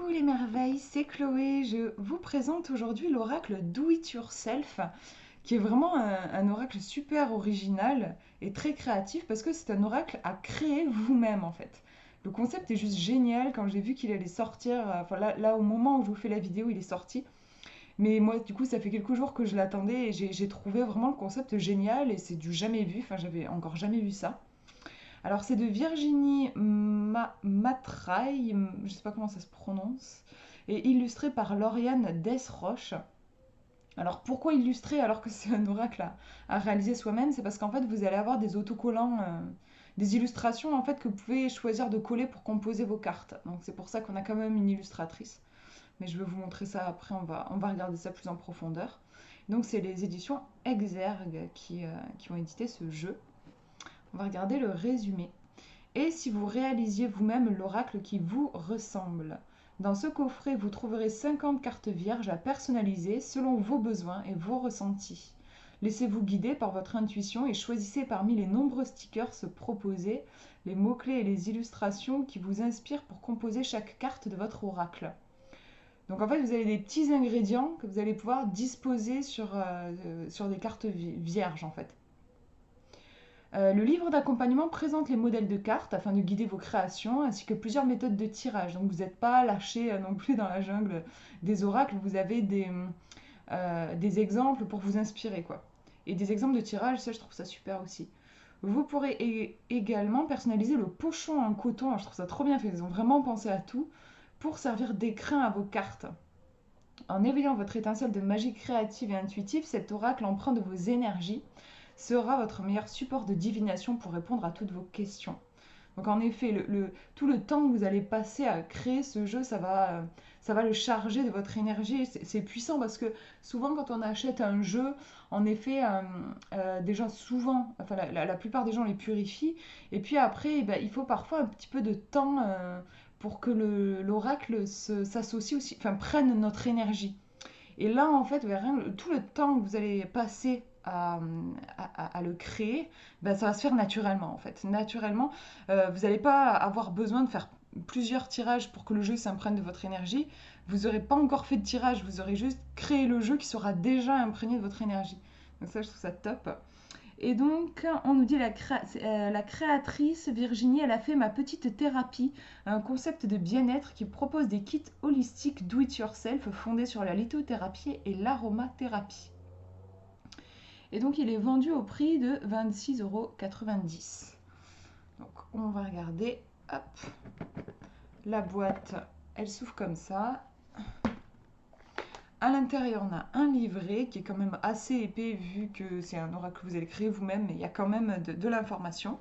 Coucou les merveilles, c'est Chloé. Je vous présente aujourd'hui l'oracle Do It Yourself, qui est vraiment un oracle super original et très créatif parce que c'est un oracle à créer vous-même en fait. Le concept est juste génial. Quand j'ai vu qu'il allait sortir, enfin là au moment où je vous fais la vidéo, il est sorti. Mais moi du coup ça fait quelques jours que je l'attendais et j'ai trouvé vraiment le concept génial et c'est du jamais vu. Enfin j'avais encore jamais vu ça. Alors c'est de Virginie Matraille, je ne sais pas comment ça se prononce, et illustré par Lauriane Desroches. Alors pourquoi illustrer alors que c'est un oracle à réaliser soi-même? C'est parce qu'en fait vous allez avoir des autocollants, des illustrations en fait que vous pouvez choisir de coller pour composer vos cartes. Donc c'est pour ça qu'on a quand même une illustratrice. Mais je vais vous montrer ça après, on va regarder ça plus en profondeur. Donc c'est les éditions Exergue qui ont édité ce jeu. On va regarder le résumé. Et si vous réalisiez vous-même l'oracle qui vous ressemble. Dans ce coffret, vous trouverez 50 cartes vierges à personnaliser selon vos besoins et vos ressentis. Laissez-vous guider par votre intuition et choisissez parmi les nombreux stickers proposés les mots-clés et les illustrations qui vous inspirent pour composer chaque carte de votre oracle. Donc en fait, vous avez des petits ingrédients que vous allez pouvoir disposer sur des cartes vierges en fait. Le livre d'accompagnement présente les modèles de cartes afin de guider vos créations ainsi que plusieurs méthodes de tirage. Donc vous n'êtes pas lâché non plus dans la jungle des oracles, vous avez des exemples pour vous inspirer quoi. Et des exemples de tirage, ça je trouve ça super aussi. Vous pourrez également personnaliser le pochon en coton. Alors, je trouve ça trop bien fait, ils ont vraiment pensé à tout pour servir d'écrin à vos cartes. En éveillant votre étincelle de magie créative et intuitive, cet oracle empreint de vos énergies sera votre meilleur support de divination pour répondre à toutes vos questions. Donc en effet, tout le temps que vous allez passer à créer ce jeu, ça va le charger de votre énergie. C'est puissant parce que souvent quand on achète un jeu, en effet, déjà souvent, enfin la plupart des gens les purifient. Et puis après, eh ben, il faut parfois un petit peu de temps pour que l'oracle s'associe aussi, enfin prenne notre énergie. Et là, en fait, tout le temps que vous allez passer à le créer, ben, ça va se faire naturellement, en fait. Naturellement, vous n'allez pas avoir besoin de faire plusieurs tirages pour que le jeu s'imprègne de votre énergie. Vous n'aurez pas encore fait de tirage, vous aurez juste créé le jeu qui sera déjà imprégné de votre énergie. Donc ça, je trouve ça top. Et donc, on nous dit la créatrice Virginie, elle a fait ma petite thérapie, un concept de bien-être qui propose des kits holistiques do-it-yourself fondés sur la lithothérapie et l'aromathérapie. Et donc, il est vendu au prix de 26,90 €. Donc, on va regarder. Hop, la boîte, elle s'ouvre comme ça. À l'intérieur, on a un livret qui est quand même assez épais vu que c'est un oracle que vous allez créer vous-même, mais il y a quand même de l'information.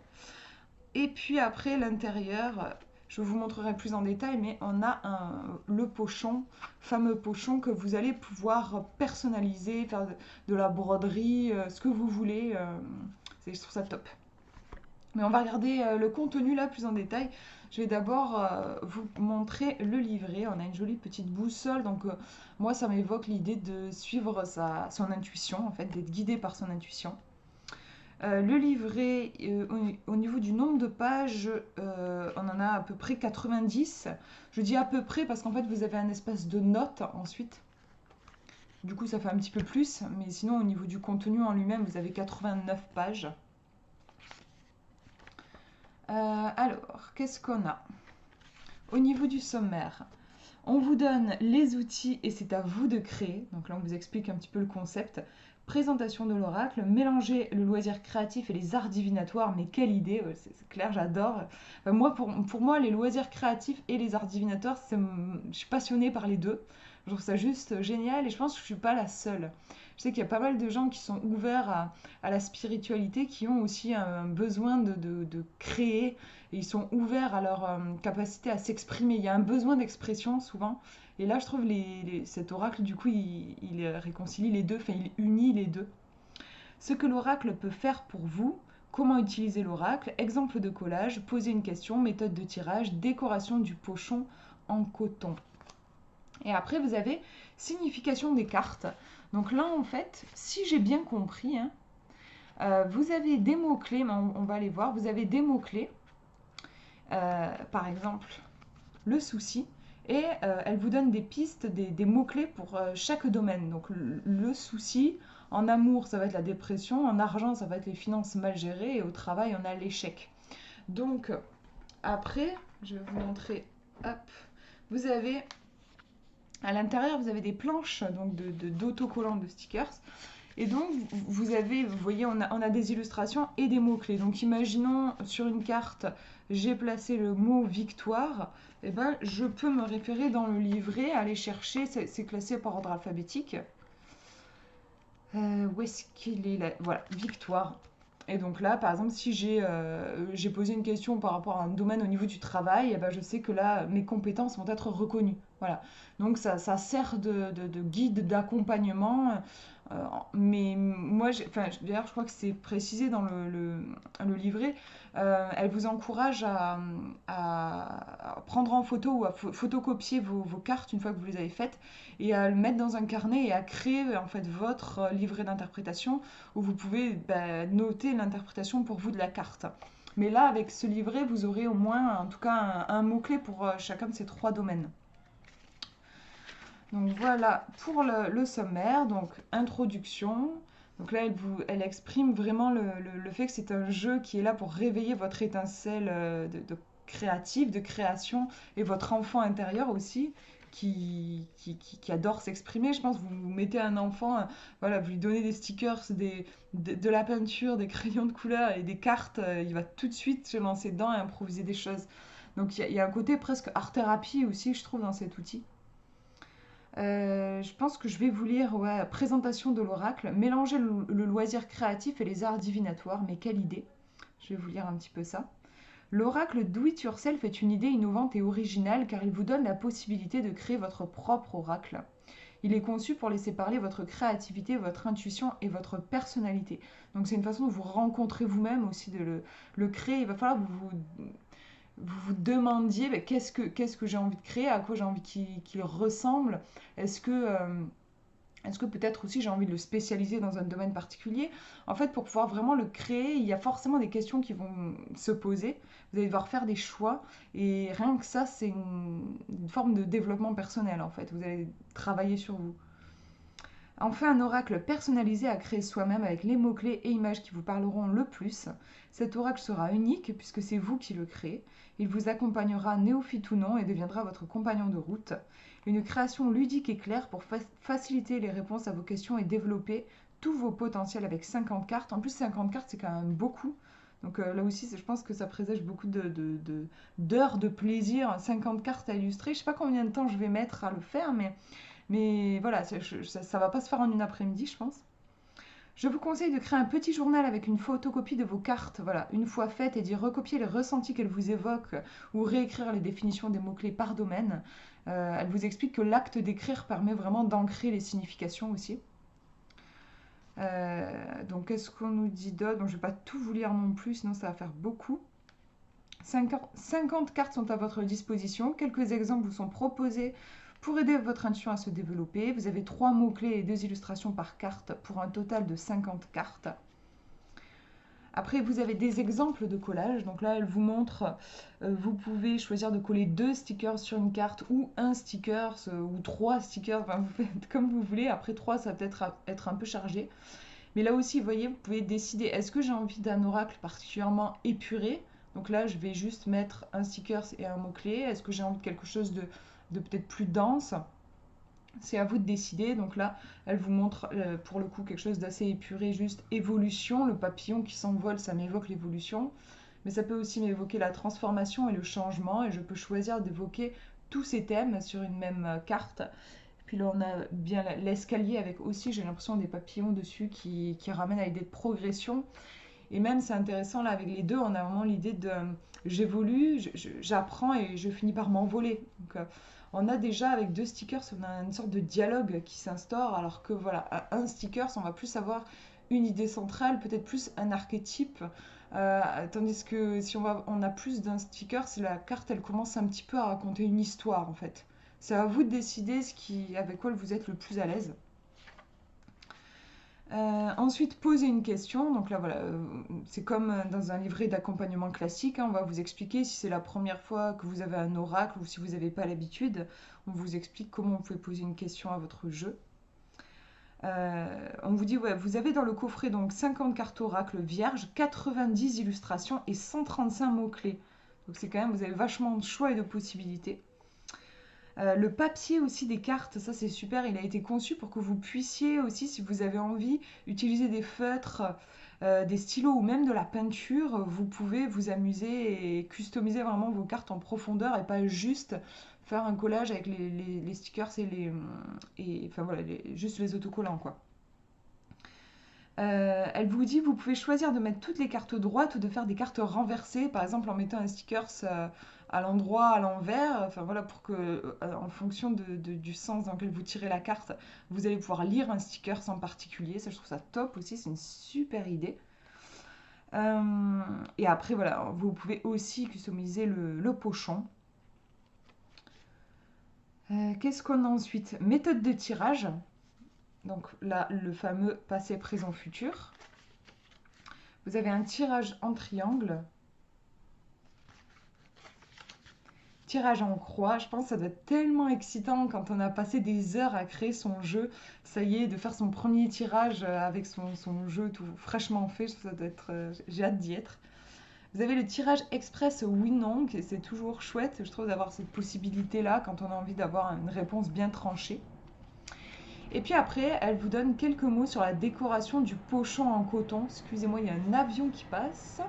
Et puis après, l'intérieur, je vous montrerai plus en détail, mais on a le pochon, fameux pochon que vous allez pouvoir personnaliser, faire de la broderie, ce que vous voulez. Je trouve ça top. Mais on va regarder le contenu là plus en détail. Je vais d'abord vous montrer le livret. On a une jolie petite boussole. Donc moi, ça m'évoque l'idée de suivre son intuition, en fait, d'être guidé par son intuition. Le livret, au niveau du nombre de pages, on en a à peu près 90. Je dis à peu près parce qu'en fait, vous avez un espace de notes ensuite. Du coup, ça fait un petit peu plus. Mais sinon, au niveau du contenu en lui-même, vous avez 89 pages. Alors, qu'est-ce qu'on a? Au niveau du sommaire, on vous donne les outils et c'est à vous de créer. Donc là, on vous explique un petit peu le concept. Présentation de l'oracle, mélanger le loisir créatif et les arts divinatoires. Mais quelle idée, c'est clair, j'adore. Moi, pour moi, les loisirs créatifs et les arts divinatoires, je suis passionnée par les deux. Je trouve ça juste génial et je pense que je ne suis pas la seule. Je sais qu'il y a pas mal de gens qui sont ouverts à la spiritualité, qui ont aussi un besoin de créer, et ils sont ouverts à leur capacité à s'exprimer. Il y a un besoin d'expression souvent, et là je trouve cet oracle du coup il réconcilie les deux, enfin il unit les deux. Ce que l'oracle peut faire pour vous, comment utiliser l'oracle, exemple de collage, poser une question, méthode de tirage, décoration du pochon en coton. Et après, vous avez signification des cartes. Donc là, en fait, si j'ai bien compris, hein, vous avez des mots-clés, mais on va les voir. Vous avez des mots-clés, par exemple, le souci. Et elle vous donne des pistes, des mots-clés pour chaque domaine. Donc le souci, en amour, ça va être la dépression, en argent, ça va être les finances mal gérées, et au travail, on a l'échec. Donc après, je vais vous montrer, hop, vous avez à l'intérieur, vous avez des planches donc d'autocollants, de stickers. Et donc, vous avez, vous voyez, on a des illustrations et des mots-clés. Donc, imaginons sur une carte, j'ai placé le mot victoire. Et ben, je peux me référer dans le livret, aller chercher, c'est classé par ordre alphabétique. Où est-ce qu'il est là? Voilà, victoire. Et donc là, par exemple, si j'ai posé une question par rapport à un domaine au niveau du travail, eh ben, je sais que là, mes compétences vont être reconnues. Voilà. Donc ça sert de guide, d'accompagnement. Mais moi, enfin, d'ailleurs, je crois que c'est précisé dans le livret. Elle vous encourage à prendre en photo ou à photocopier vos cartes une fois que vous les avez faites et à le mettre dans un carnet et à créer en fait votre livret d'interprétation où vous pouvez noter l'interprétation pour vous de la carte. Mais là, avec ce livret, vous aurez au moins, en tout cas, un mot-clé pour chacun de ces 3 domaines. Donc voilà pour le sommaire. Donc introduction. Donc là, elle exprime vraiment le fait que c'est un jeu qui est là pour réveiller votre étincelle de créative, de création, et votre enfant intérieur aussi, qui adore s'exprimer. Je pense que vous mettez un enfant, voilà, vous lui donnez des stickers, de la peinture, des crayons de couleur et des cartes, il va tout de suite se lancer dedans et improviser des choses. Donc il y a un côté presque art-thérapie aussi, je trouve, dans cet outil. Je pense que je vais vous lire présentation de l'oracle, mélanger le loisir créatif et les arts divinatoires, mais quelle idée! Je vais vous lire un petit peu ça. L'oracle Do It Yourself est une idée innovante et originale car il vous donne la possibilité de créer votre propre oracle. Il est conçu pour laisser parler votre créativité, votre intuition et votre personnalité. Donc c'est une façon de vous rencontrer vous-même aussi, de le créer. Il va falloir que vous demandiez qu'est-ce que j'ai envie de créer, à quoi j'ai envie qu'il ressemble. Est-ce que peut-être aussi j'ai envie de le spécialiser dans un domaine particulier? En fait, pour pouvoir vraiment le créer, il y a forcément des questions qui vont se poser. Vous allez devoir faire des choix. Et rien que ça, c'est une forme de développement personnel, en fait. Vous allez travailler sur vous. Enfin, un oracle personnalisé à créer soi-même avec les mots-clés et images qui vous parleront le plus. Cet oracle sera unique puisque c'est vous qui le créez. Il vous accompagnera néophyte ou non et deviendra votre compagnon de route. Une création ludique et claire pour faciliter les réponses à vos questions et développer tous vos potentiels avec 50 cartes. En plus, 50 cartes, c'est quand même beaucoup. Donc là aussi, je pense que ça présage beaucoup d'heures de plaisir. 50 cartes à illustrer. Je ne sais pas combien de temps je vais mettre à le faire, mais voilà, ça ne va pas se faire en une après-midi, je pense. Je vous conseille de créer un petit journal avec une photocopie de vos cartes, voilà, une fois faites, et d'y recopier les ressentis qu'elles vous évoquent ou réécrire les définitions des mots-clés par domaine. Elle vous explique que l'acte d'écrire permet vraiment d'ancrer les significations aussi. Donc, qu'est-ce qu'on nous dit d'autre? Bon, je ne vais pas tout vous lire non plus, sinon ça va faire beaucoup. 50 cartes sont à votre disposition. Quelques exemples vous sont proposés pour aider votre intuition à se développer. Vous avez 3 mots-clés et 2 illustrations par carte pour un total de 50 cartes. Après, vous avez des exemples de collage. Donc là, elle vous montre, vous pouvez choisir de coller 2 stickers sur une carte ou un sticker ou 3 stickers. Enfin, vous faites comme vous voulez. Après 3, ça va peut-être être un peu chargé. Mais là aussi, vous voyez, vous pouvez décider, est-ce que j'ai envie d'un oracle particulièrement épuré? Donc là, je vais juste mettre un sticker et un mot-clé. Est-ce que j'ai envie de quelque chose de peut-être plus dense? C'est à vous de décider. Donc là, elle vous montre pour le coup quelque chose d'assez épuré, juste évolution. Le papillon qui s'envole, ça m'évoque l'évolution. Mais ça peut aussi m'évoquer la transformation et le changement. Et je peux choisir d'évoquer tous ces thèmes sur une même carte. Puis là, on a bien l'escalier avec aussi, j'ai l'impression, des papillons dessus qui ramènent à l'idée de progression. Et même, c'est intéressant, là, avec les deux, on a vraiment l'idée de j'évolue, j'apprends et je finis par m'envoler. Donc, on a déjà, avec 2 stickers, on a une sorte de dialogue qui s'instaure, alors que, voilà, à un sticker, on va plus avoir une idée centrale, peut-être plus un archétype. Tandis que si on a plus d'un sticker, c'est la carte, elle commence un petit peu à raconter une histoire, en fait. C'est à vous de décider avec quoi vous êtes le plus à l'aise. Ensuite, poser une question. Donc là, voilà, c'est comme dans un livret d'accompagnement classique, hein. On va vous expliquer si c'est la première fois que vous avez un oracle ou si vous n'avez pas l'habitude. On vous explique comment vous pouvez poser une question à votre jeu. On vous dit, ouais, vous avez dans le coffret donc 50 cartes oracle vierges, 90 illustrations et 135 mots-clés. Donc c'est quand même, vous avez vachement de choix et de possibilités. Le papier aussi des cartes, ça c'est super, il a été conçu pour que vous puissiez aussi, si vous avez envie, utiliser des feutres, des stylos ou même de la peinture. Vous pouvez vous amuser et customiser vraiment vos cartes en profondeur et pas juste faire un collage avec les stickers enfin voilà, juste les autocollants quoi. Elle vous dit vous pouvez choisir de mettre toutes les cartes droites ou de faire des cartes renversées, par exemple en mettant un sticker à l'endroit, à l'envers, enfin voilà, pour que en fonction du sens dans lequel vous tirez la carte, vous allez pouvoir lire un sticker en particulier. Ça, je trouve ça top aussi, c'est une super idée. Et après, voilà, vous pouvez aussi customiser le pochon. Qu'est-ce qu'on a ensuite? Méthode de tirage. Donc là, le fameux passé, présent, futur. Vous avez un tirage en triangle, tirage en croix. Je pense que ça doit être tellement excitant quand on a passé des heures à créer son jeu. Ça y est, de faire son premier tirage avec son jeu tout fraîchement fait. Ça doit être, j'ai hâte d'y être. Vous avez le tirage express Winong, et c'est toujours chouette, je trouve, d'avoir cette possibilité-là quand on a envie d'avoir une réponse bien tranchée. Et puis après, elle vous donne quelques mots sur la décoration du pochon en coton. Excusez-moi, il y a un avion qui passe.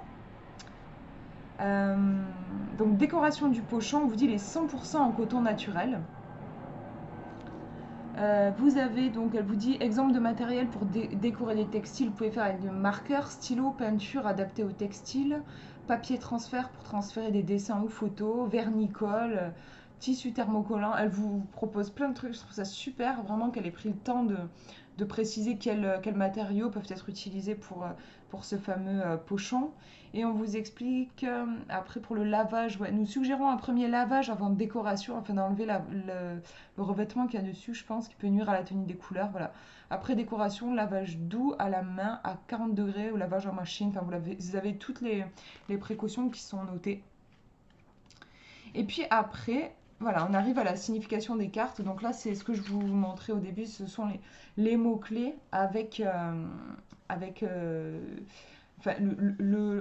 Donc décoration du pochon, on vous dit les 100% en coton naturel. Vous avez donc, elle vous dit exemple de matériel pour décorer les textiles. Vous pouvez faire avec des marqueurs, stylo, peinture adaptée au textile, papier transfert pour transférer des dessins ou photos, vernicole, tissu thermocollant. Elle vous propose plein de trucs. Je trouve ça super, vraiment qu'elle ait pris le temps de préciser quels matériaux peuvent être utilisés pour ce fameux pochon. Et on vous explique après pour le lavage. Ouais, nous suggérons un premier lavage avant de décoration afin d'enlever le revêtement qu'il y a dessus, je pense, qui peut nuire à la tenue des couleurs. Voilà. Après décoration, lavage doux à la main à 40 degrés ou lavage en machine. Enfin, vous avez toutes les précautions qui sont notées. Et puis après, voilà, on arrive à la signification des cartes. Donc là, c'est ce que je vous montrais au début. Ce sont les mots-clés avec enfin,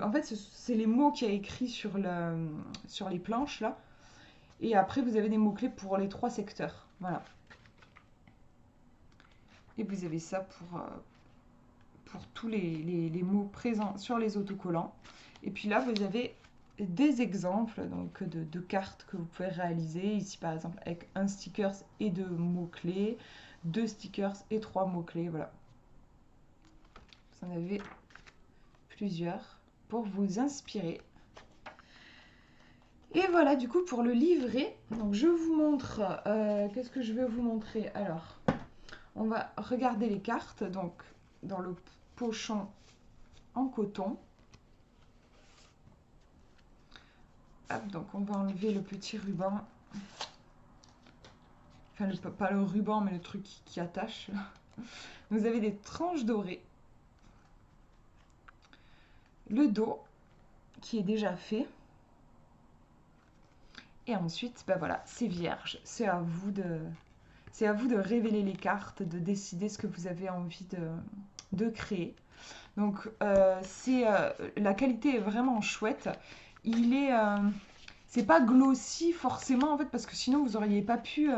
en fait, c'est les mots qu'il y a écrits sur les planches là. Et après, vous avez des mots-clés pour les 3 secteurs. Voilà. Et vous avez ça pour tous les mots présents sur les autocollants. Et puis là, vous avez des exemples donc, de cartes que vous pouvez réaliser. Ici, par exemple, avec un sticker et 2 mots-clés, 2 stickers et 3 mots-clés. Voilà. Vous en avez plusieurs pour vous inspirer. Et voilà, du coup, pour le livret, donc je vous montre, qu'est-ce que je vais vous montrer? Alors, on va regarder les cartes, donc dans le pochon en coton. Hop, donc on va enlever le petit ruban. Enfin, pas le ruban, mais le truc qui attache. Vous avez des tranches dorées. Le dos, qui est déjà fait. Et ensuite, ben voilà, c'est vierge. C'est à vous de révéler les cartes, de décider ce que vous avez envie de créer. Donc, la qualité est vraiment chouette. C'est pas glossy forcément en fait, parce que sinon vous auriez pas pu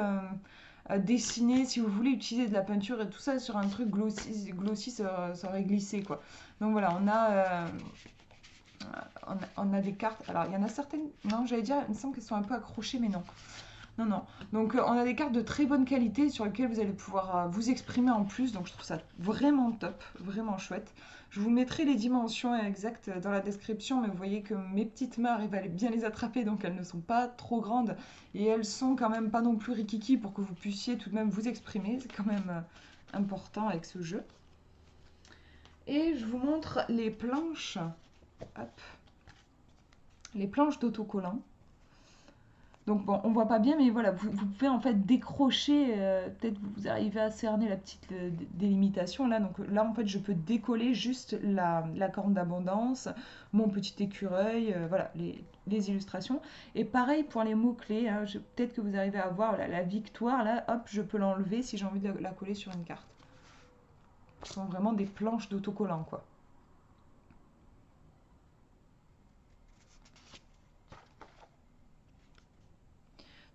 dessiner. Si vous voulez utiliser de la peinture et tout ça sur un truc glossy ça aurait glissé quoi. Donc voilà, on a des cartes. Alors il y en a certaines, non, j'allais dire, il me semble qu'elles sont un peu accrochées, mais non. Non, non. Donc on a des cartes de très bonne qualité sur lesquelles vous allez pouvoir vous exprimer en plus. Donc je trouve ça vraiment top, vraiment chouette. Je vous mettrai les dimensions exactes dans la description, mais vous voyez que mes petites mains arrivent à bien les attraper, donc elles ne sont pas trop grandes. Et elles sont quand même pas non plus rikiki pour que vous puissiez tout de même vous exprimer. C'est quand même important avec ce jeu. Et je vous montre les planches. Hop. Les planches d'autocollants. Donc bon, on voit pas bien, mais voilà, vous pouvez en fait décrocher, peut-être vous arrivez à cerner la petite délimitation là. Donc là, en fait, je peux décoller juste la corne d'abondance, mon petit écureuil, voilà, les illustrations. Et pareil pour les mots-clés, hein, peut-être que vous arrivez à voir la victoire, là, hop, je peux l'enlever si j'ai envie de la coller sur une carte. Ce sont vraiment des planches d'autocollants, quoi.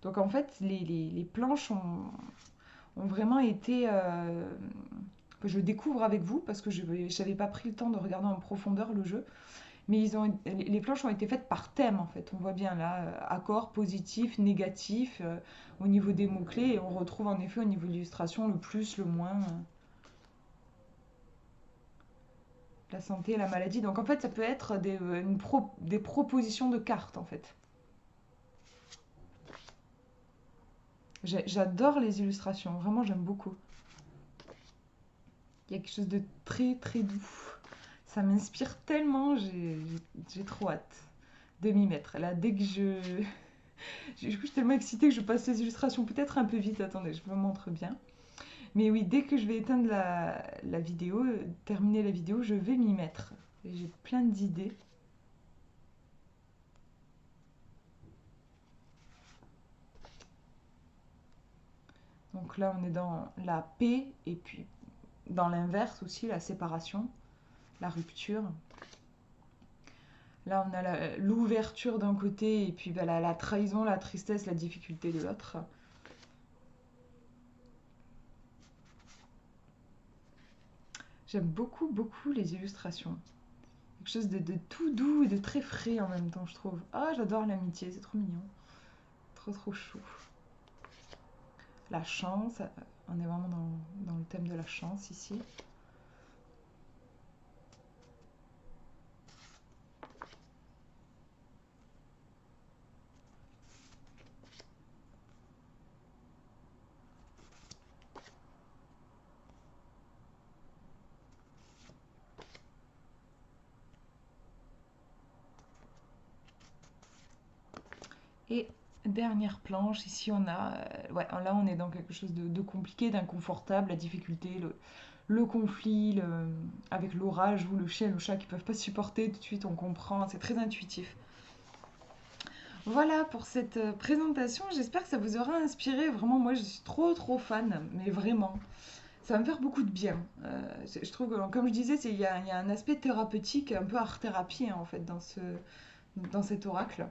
Donc en fait, les planches ont vraiment été... que je découvre avec vous parce que je n'avais pas pris le temps de regarder en profondeur le jeu. Mais les planches ont été faites par thème en fait. On voit bien là, accord, positif, négatif, au niveau des mots-clés. Et on retrouve en effet au niveau de l'illustration le plus, le moins, la santé, la maladie. Donc en fait, ça peut être des propositions de cartes en fait. J'adore les illustrations, vraiment j'aime beaucoup. Il y a quelque chose de très très doux. Ça m'inspire tellement, j'ai trop hâte de m'y mettre. Là, dès que je suis tellement excitée que je passe les illustrations peut-être un peu vite. Attendez, je vous montre bien. Mais oui, dès que je vais éteindre la vidéo, terminer la vidéo, je vais m'y mettre. J'ai plein d'idées. Donc là, on est dans la paix et puis dans l'inverse aussi, la séparation, la rupture. Là, on a l'ouverture d'un côté et puis bah, la trahison, la tristesse, la difficulté de l'autre. J'aime beaucoup, beaucoup les illustrations. Quelque chose de tout doux et de très frais en même temps, je trouve. Ah, j'adore l'amitié, c'est trop mignon. Trop, trop chou. La chance, on est vraiment dans le thème de la chance ici. Et dernière planche, ici on a, ouais, là on est dans quelque chose de compliqué, d'inconfortable, la difficulté, le conflit, avec l'orage ou le chien et le chat qui peuvent pas supporter, tout de suite on comprend, c'est très intuitif. Voilà pour cette présentation, j'espère que ça vous aura inspiré, vraiment moi je suis trop trop fan, mais vraiment. Ça va me faire beaucoup de bien. Je trouve que, comme je disais, il y a un aspect thérapeutique, un peu art-thérapie hein, en fait dans cet oracle.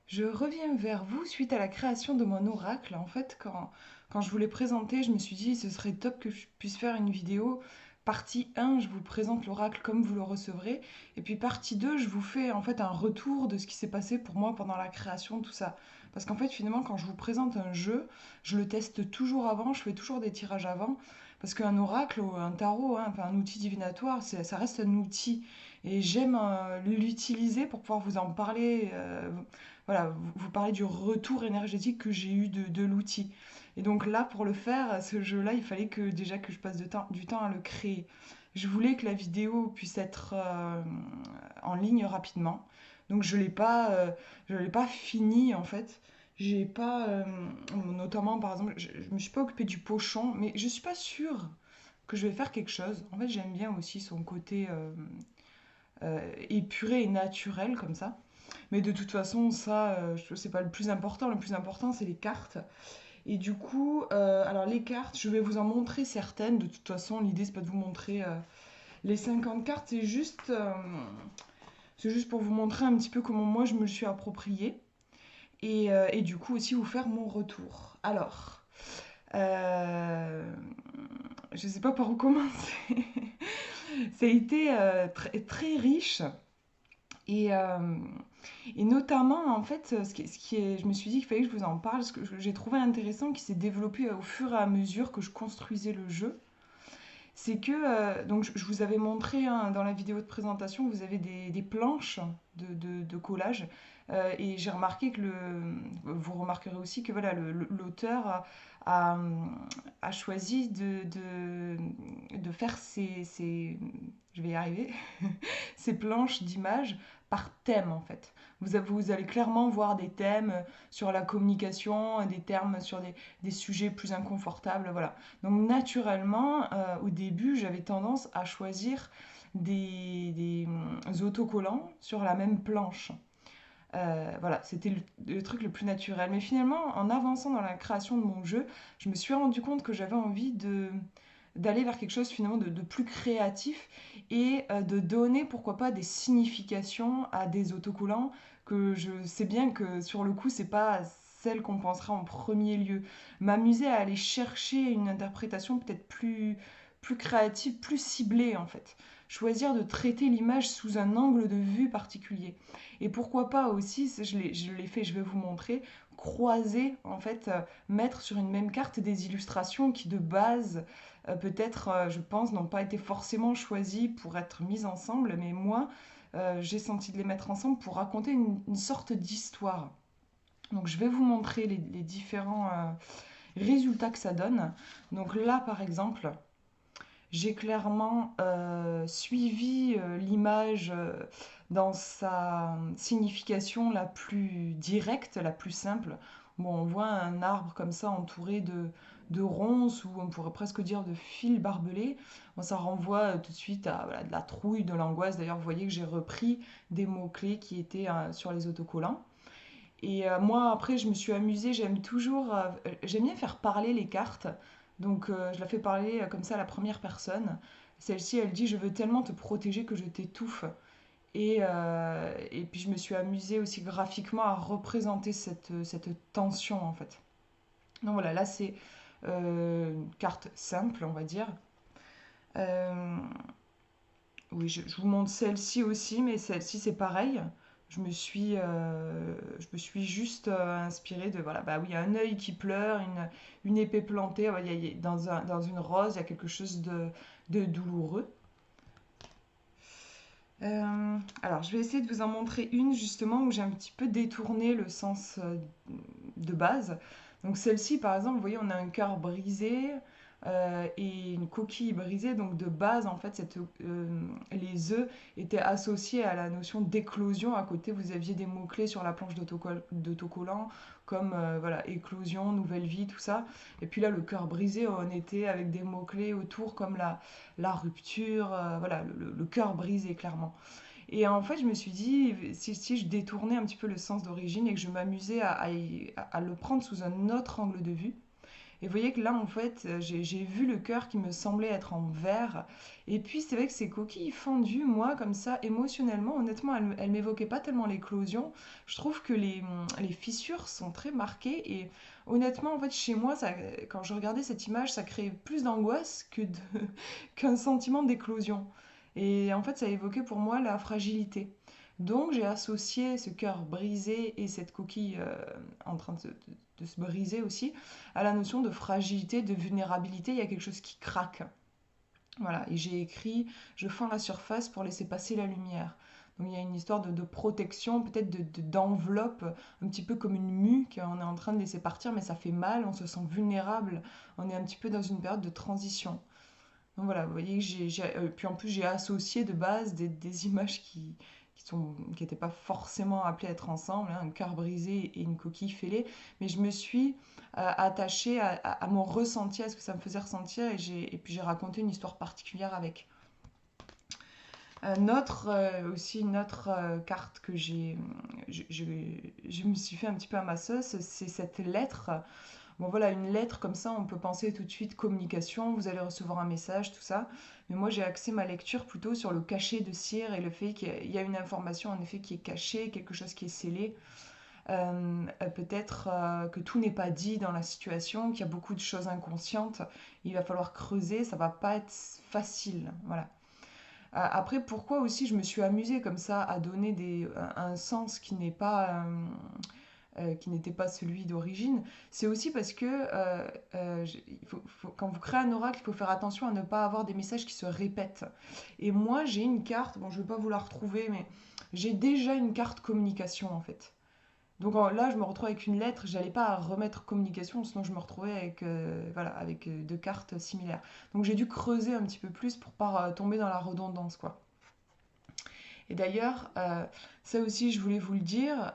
Je reviens vers vous suite à la création de mon oracle. En fait, quand je vous l'ai présenté, je me suis dit ce serait top que je puisse faire une vidéo. Partie 1, je vous présente l'oracle comme vous le recevrez. Et puis partie 2, je vous fais en fait un retour de ce qui s'est passé pour moi pendant la création, tout ça. Parce qu'en fait, finalement, quand je vous présente un jeu, je le teste toujours avant, je fais toujours des tirages avant. Parce qu'un oracle ou un tarot, hein, enfin un outil divinatoire, ça reste un outil. Et j'aime l'utiliser pour pouvoir vous en parler. Voilà, vous parlez du retour énergétique que j'ai eu de l'outil. Et donc là, pour le faire, ce jeu-là, il fallait que déjà que je passe du temps à le créer. Je voulais que la vidéo puisse être en ligne rapidement. Donc je l'ai pas fini en fait. J'ai pas, notamment par exemple, je me suis pas occupée du pochon, mais je suis pas sûre que je vais faire quelque chose. En fait, j'aime bien aussi son côté épuré et naturel comme ça. Mais de toute façon, ça, c'est pas le plus important. Le plus important, c'est les cartes. Et du coup, alors les cartes, je vais vous en montrer certaines. De toute façon, l'idée, c'est pas de vous montrer les 50 cartes. C'est juste pour vous montrer un petit peu comment moi, je me le suis approprié. Et du coup, aussi vous faire mon retour. Alors, euh, je sais pas par où commencer. Ça a été très, très riche. Et, euh, et notamment, en fait, je me suis dit qu'il fallait que je vous en parle, ce que j'ai trouvé intéressant, qui s'est développé au fur et à mesure que je construisais le jeu, c'est que, donc je vous avais montré hein, dans la vidéo de présentation, vous avez des planches de collage, et j'ai remarqué vous remarquerez aussi que voilà, l'auteur a choisi de faire je vais y arriver, ces planches d'images par thème en fait. Vous allez clairement voir des thèmes sur la communication, des termes sur des sujets plus inconfortables, voilà. Donc naturellement, au début, j'avais tendance à choisir des autocollants sur la même planche. Voilà, c'était le truc le plus naturel. Mais finalement, en avançant dans la création de mon jeu, je me suis rendu compte que j'avais envie d'aller vers quelque chose finalement de plus créatif et de donner pourquoi pas des significations à des autocollants que je sais bien que sur le coup c'est pas celle qu'on pensera en premier lieu. M'amuser à aller chercher une interprétation peut-être plus créative, plus ciblée en fait. Choisir de traiter l'image sous un angle de vue particulier. Et pourquoi pas aussi, je l'ai fait, je vais vous montrer, croiser, en fait, mettre sur une même carte des illustrations qui de base, peut-être, je pense, n'ont pas été forcément choisies pour être mises ensemble, mais moi, j'ai senti de les mettre ensemble pour raconter une sorte d'histoire. Donc je vais vous montrer les différents résultats que ça donne. Donc là, par exemple, j'ai clairement suivi l'image dans sa signification la plus directe, la plus simple. Bon, on voit un arbre comme ça entouré de ronces, ou on pourrait presque dire de fils barbelés. Bon, ça renvoie tout de suite à voilà, de la trouille, de l'angoisse. D'ailleurs, vous voyez que j'ai repris des mots-clés qui étaient sur les autocollants. Et moi, après, je me suis amusée, j'aime bien faire parler les cartes. Donc, je la fais parler comme ça à la première personne. Celle-ci, elle dit, je veux tellement te protéger que je t'étouffe. Et puis, je me suis amusée aussi graphiquement à représenter cette tension, en fait. Donc voilà, là, c'est une carte simple, on va dire. Euh, oui, je vous montre celle-ci aussi, mais celle-ci, c'est pareil. Je me suis juste inspirée de, voilà, bah oui, il y a un œil qui pleure, une épée plantée, ouais, dans une rose, il y a quelque chose de douloureux. Alors, je vais essayer de vous en montrer une justement où j'ai un petit peu détourné le sens de base. Donc celle-ci, par exemple, vous voyez, on a un cœur brisé et une coquille brisée. Donc de base, en fait, les œufs étaient associés à la notion d'éclosion. À côté, vous aviez des mots-clés sur la planche d'autocollant comme voilà, éclosion, nouvelle vie, tout ça. Et puis là, le cœur brisé, on était avec des mots-clés autour comme la rupture, voilà, le cœur brisé, clairement. Et en fait, je me suis dit, si je détournais un petit peu le sens d'origine et que je m'amusais à le prendre sous un autre angle de vue. Et vous voyez que là, en fait, j'ai vu le cœur qui me semblait être en verre. Et puis, c'est vrai que ces coquilles fendues, moi, comme ça, émotionnellement, honnêtement, elles m'évoquaient pas tellement l'éclosion. Je trouve que les fissures sont très marquées. Et honnêtement, en fait, chez moi, ça, quand je regardais cette image, ça créait plus d'angoisse qu'un sentiment d'éclosion. Et en fait, ça évoquait pour moi la fragilité. Donc, j'ai associé ce cœur brisé et cette coquille en train de se briser aussi à la notion de fragilité, de vulnérabilité. Il y a quelque chose qui craque. Voilà, et j'ai écrit je fends la surface pour laisser passer la lumière. Donc il y a une histoire de protection, peut-être d'enveloppe, un petit peu comme une mue qu'on est en train de laisser partir, mais ça fait mal, on se sent vulnérable, on est un petit peu dans une période de transition. Donc voilà, vous voyez que puis en plus j'ai associé de base des images qui n'étaient pas forcément appelées à être ensemble, hein, un cœur brisé et une coquille fêlée, mais je me suis attachée à mon ressenti, à ce que ça me faisait ressentir, et puis j'ai raconté une histoire particulière avec. Aussi une autre carte que je me suis fait un petit peu à ma sauce, c'est cette lettre. Bon voilà, une lettre comme ça, on peut penser tout de suite communication, vous allez recevoir un message, tout ça. Mais moi j'ai axé ma lecture plutôt sur le cachet de cire et le fait qu'il y a une information en effet qui est cachée, quelque chose qui est scellé. Peut-être que tout n'est pas dit dans la situation, qu'il y a beaucoup de choses inconscientes. Il va falloir creuser, ça va pas être facile. Voilà. Après, pourquoi aussi je me suis amusée comme ça à donner un sens qui n'était pas celui d'origine, c'est aussi parce que quand vous créez un oracle, il faut faire attention à ne pas avoir des messages qui se répètent. Et moi, j'ai une carte, bon, je ne vais pas vous la retrouver, mais j'ai déjà une carte communication en fait. Donc là, je me retrouve avec une lettre, j'allais pas remettre communication, sinon je me retrouvais avec, voilà, avec deux cartes similaires. Donc j'ai dû creuser un petit peu plus pour pas tomber dans la redondance, quoi. Et d'ailleurs, ça aussi, je voulais vous le dire,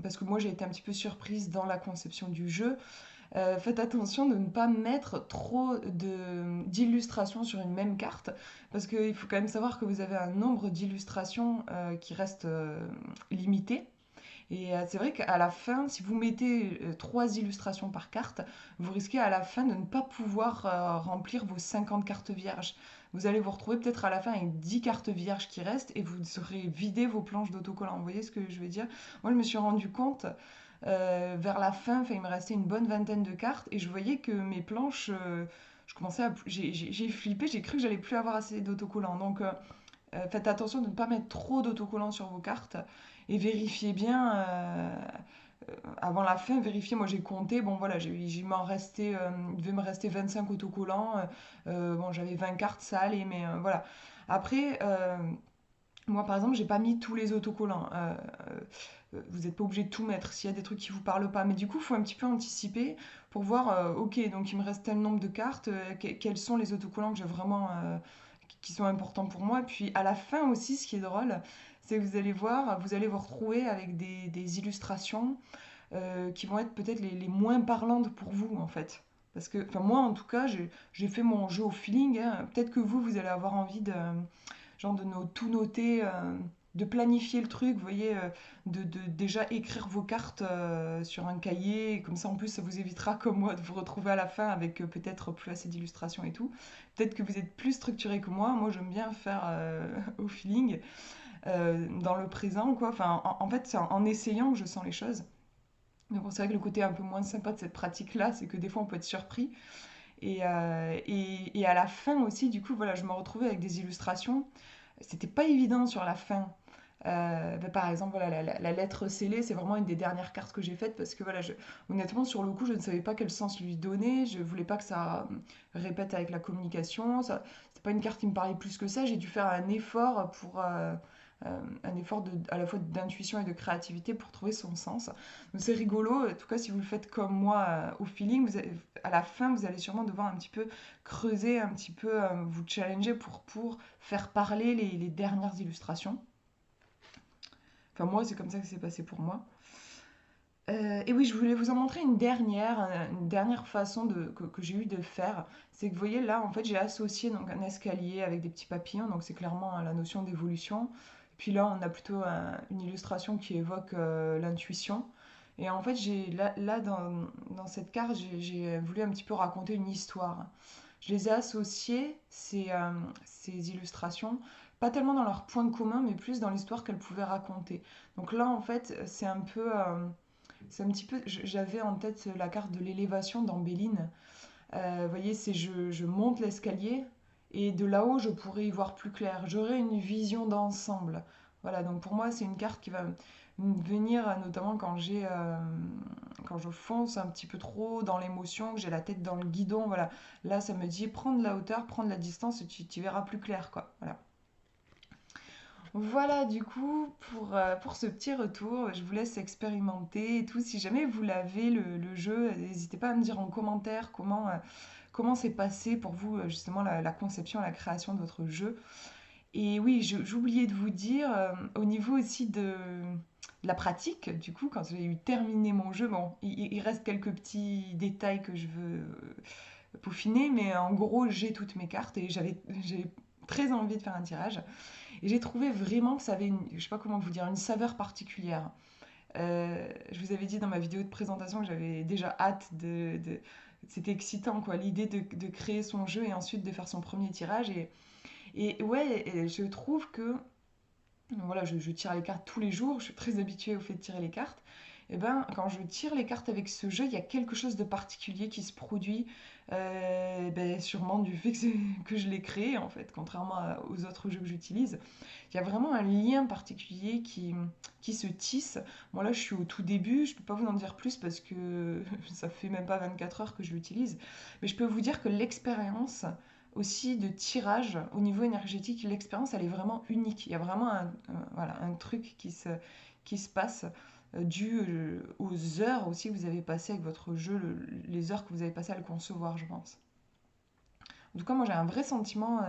parce que moi j'ai été un petit peu surprise dans la conception du jeu. Faites attention de ne pas mettre trop d'illustrations sur une même carte, parce qu'il faut quand même savoir que vous avez un nombre d'illustrations qui reste limité. Et c'est vrai qu'à la fin, si vous mettez 3 illustrations par carte, vous risquez à la fin de ne pas pouvoir remplir vos 50 cartes vierges. Vous allez vous retrouver peut-être à la fin avec 10 cartes vierges qui restent et vous aurez vidé vos planches d'autocollants. Vous voyez ce que je veux dire? Moi, je me suis rendu compte vers la fin, il me restait une bonne vingtaine de cartes et je voyais que mes planches, je commençais à, j'ai flippé, j'ai cru que j'allais plus avoir assez d'autocollants. Donc, faites attention de ne pas mettre trop d'autocollants sur vos cartes et vérifiez bien avant la fin, vérifiez, moi j'ai compté, bon voilà, il devait me rester 25 autocollants, bon j'avais 20 cartes, ça allait, mais voilà. Après, moi par exemple, j'ai pas mis tous les autocollants, vous n'êtes pas obligé de tout mettre s'il y a des trucs qui vous parlent pas, mais du coup, il faut un petit peu anticiper pour voir, ok, donc il me reste tel nombre de cartes, quels sont les autocollants que j'ai vraiment qui sont importants pour moi. Puis à la fin aussi, ce qui est drôle, c'est que vous allez voir, vous allez vous retrouver avec des illustrations qui vont être peut-être les moins parlantes pour vous en fait. Parce que, enfin moi en tout cas, j'ai fait mon jeu au feeling, hein. Peut-être que vous allez avoir envie de, genre tout noter, de planifier le truc, vous voyez, de déjà écrire vos cartes sur un cahier, comme ça en plus ça vous évitera comme moi de vous retrouver à la fin avec peut-être plus assez d'illustrations et tout. Peut-être que vous êtes plus structuré que moi j'aime bien faire au feeling, dans le présent quoi, enfin en fait c'est en essayant que je sens les choses. Mais bon, c'est vrai que le côté un peu moins sympa de cette pratique-là, c'est que des fois on peut être surpris. Et à la fin aussi, du coup, voilà, je me retrouvais avec des illustrations. C'était pas évident sur la fin. Bah, par exemple, voilà, la lettre scellée, c'est vraiment une des dernières cartes que j'ai faites parce que voilà, honnêtement, sur le coup, je ne savais pas quel sens lui donner. Je voulais pas que ça répète avec la communication. C'est pas une carte qui me parlait plus que ça. J'ai dû faire un effort pour un effort à la fois d'intuition et de créativité pour trouver son sens. Donc c'est rigolo. En tout cas, si vous le faites comme moi au feeling, à la fin, vous allez sûrement devoir un petit peu creuser, un petit peu vous challenger pour faire parler les dernières illustrations. Enfin, moi, c'est comme ça que c'est passé pour moi. Et oui, je voulais vous en montrer une dernière façon que j'ai eu de faire. C'est que vous voyez là, en fait, j'ai associé donc un escalier avec des petits papillons, donc c'est clairement la notion d'évolution. Puis là, on a plutôt une illustration qui évoque l'intuition. Et en fait, là dans cette carte, j'ai voulu un petit peu raconter une histoire. Je les ai associées, ces illustrations, pas tellement dans leurs points communs, mais plus dans l'histoire qu'elles pouvaient raconter. Donc là, en fait, c'est un petit peu. J'avais en tête la carte de l'élévation dans Béline. Vous voyez, je monte l'escalier et de là-haut, je pourrais y voir plus clair. J'aurai une vision d'ensemble. Voilà, donc pour moi, c'est une carte qui va venir notamment quand je fonce un petit peu trop dans l'émotion, que j'ai la tête dans le guidon. Voilà, là, ça me dit prendre la hauteur, prendre la distance et tu verras plus clair, quoi. Voilà. Voilà, du coup, pour ce petit retour, je vous laisse expérimenter et tout. Si jamais vous l'avez, le jeu, n'hésitez pas à me dire en commentaire comment c'est passé pour vous, justement, la conception, la création de votre jeu. Et oui, j'oubliais de vous dire, au niveau aussi de la pratique, du coup, quand j'ai eu terminé mon jeu, bon, il reste quelques petits détails que je veux peaufiner, mais en gros, j'ai toutes mes cartes et j'ai très envie de faire un tirage. Et j'ai trouvé vraiment que ça avait je sais pas comment vous dire, une saveur particulière. Je vous avais dit dans ma vidéo de présentation que j'avais déjà hâte c'était excitant quoi, l'idée de créer son jeu et ensuite de faire son premier tirage. Et ouais, et je trouve que, voilà, je tire les cartes tous les jours, je suis très habituée au fait de tirer les cartes. Et ben, quand je tire les cartes avec ce jeu, il y a quelque chose de particulier qui se produit, ben, sûrement du fait que je l'ai créé en fait, contrairement aux autres jeux que j'utilise. Il y a vraiment un lien particulier qui se tisse. Bon là, je suis au tout début, je ne peux pas vous en dire plus parce que ça fait même pas 24 heures que je l'utilise. Mais je peux vous dire que l'expérience aussi de tirage au niveau énergétique, l'expérience elle est vraiment unique. Il y a vraiment voilà, un truc qui se passe. dû aux heures aussi que vous avez passées avec votre jeu, les heures que vous avez passées à le concevoir, je pense. En tout cas, moi j'ai un vrai sentiment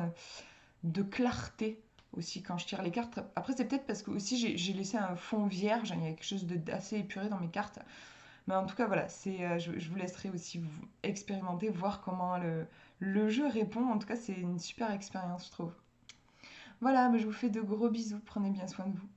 de clarté aussi quand je tire les cartes. Après, c'est peut-être parce que aussi j'ai laissé un fond vierge, il y a quelque chose d'assez épuré dans mes cartes. Mais en tout cas, voilà, je vous laisserai aussi vous expérimenter, voir comment le jeu répond. En tout cas, c'est une super expérience, je trouve. Voilà, mais je vous fais de gros bisous, prenez bien soin de vous.